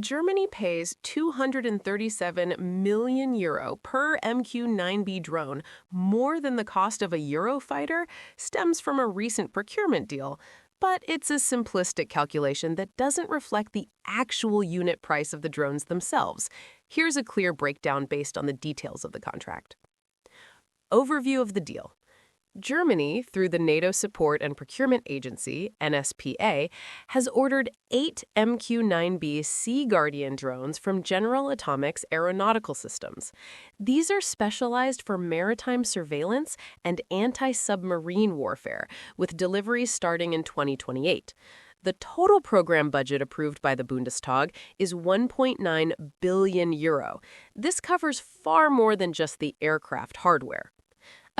Germany pays 237 million euro per MQ-9B drone, more than the cost of a Eurofighter, stems from a recent procurement deal. But it's a simplistic calculation that doesn't reflect the actual unit price of the drones themselves. Here's a clear breakdown based on the details of the contract. Overview of the deal. Germany, through the NATO Support and Procurement Agency, NSPA, has ordered 8 MQ-9B SeaGuardian drones from General Atomics Aeronautical Systems. These are specialized for maritime surveillance and anti-submarine warfare, with deliveries starting in 2028. The total program budget approved by the Bundestag is 1.9 billion euro. This covers far more than just the aircraft hardware.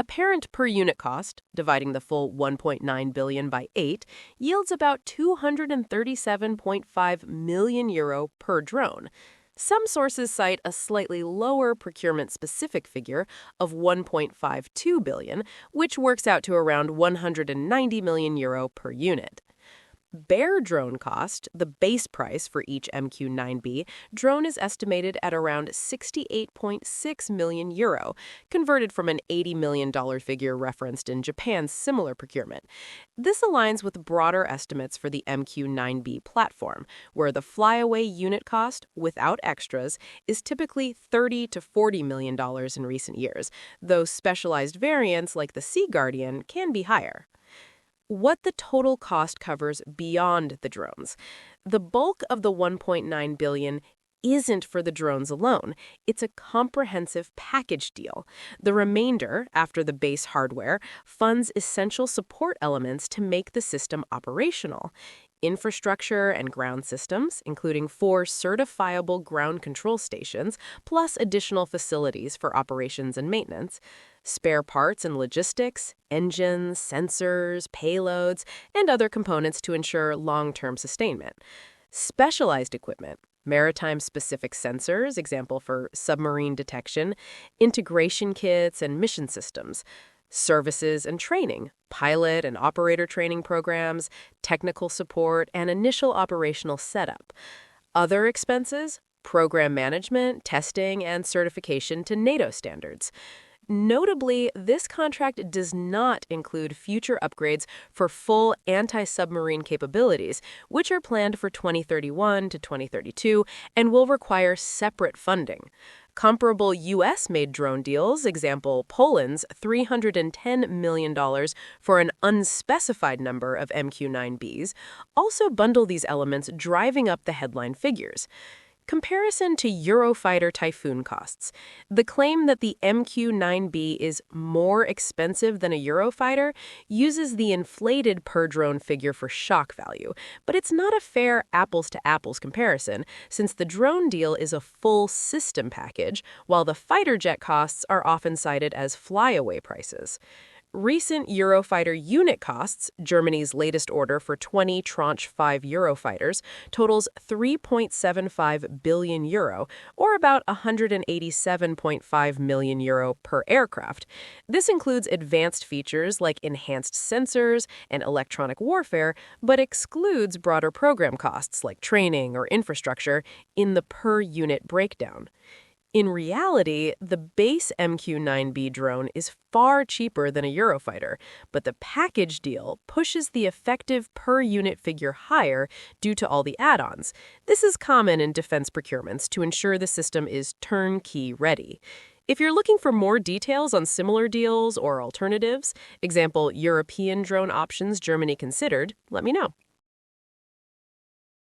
Apparent per unit cost, dividing the full 1.9 billion by 8, yields about 237.5 million euro per drone. Some sources cite a slightly lower procurement-specific figure of 1.52 billion, which works out to around 190 million euro per unit. Bare drone cost, the base price for each MQ-9B drone, is estimated at around 68.6 million euro, converted from an $80 million figure referenced in Japan's similar procurement. This aligns with broader estimates for the MQ-9B platform, where the flyaway unit cost, without extras, is typically $30 to $40 million in recent years, though specialized variants like the SeaGuardian can be higher. What the total cost covers beyond the drones. The bulk of the 1.9 billion isn't for the drones alone. It's a comprehensive package deal. The remainder, after the base hardware, funds essential support elements to make the system operational. Infrastructure and ground systems, including 4 certifiable ground control stations, plus additional facilities for operations and maintenance. Spare parts and logistics, engines, sensors, payloads, and other components to ensure long-term sustainment. Specialized equipment, maritime-specific sensors, example for submarine detection, integration kits and mission systems. Services and training, pilot and operator training programs, technical support, and initial operational setup. Other expenses, program management, testing, and certification to NATO standards. Notably, this contract does not include future upgrades for full anti-submarine capabilities, which are planned for 2031 to 2032 and will require separate funding. Comparable U.S.-made drone deals, example Poland's $310 million for an unspecified number of MQ-9Bs, also bundle these elements, driving up the headline figures. Comparison to Eurofighter Typhoon costs. The claim that the MQ-9B is more expensive than a Eurofighter uses the inflated per-drone figure for shock value, but it's not a fair apples-to-apples comparison, since the drone deal is a full system package, while the fighter jet costs are often cited as flyaway prices. Recent Eurofighter unit costs, Germany's latest order for 20 Tranche 5 Eurofighters, totals 3.75 billion euro, or about 187.5 million euro per aircraft. This includes advanced features like enhanced sensors and electronic warfare, but excludes broader program costs like training or infrastructure in the per-unit breakdown. In reality, the base MQ-9B drone is far cheaper than a Eurofighter, but the package deal pushes the effective per-unit figure higher due to all the add-ons. This is common in defense procurements to ensure the system is turnkey ready. If you're looking for more details on similar deals or alternatives, example European drone options Germany considered, let me know.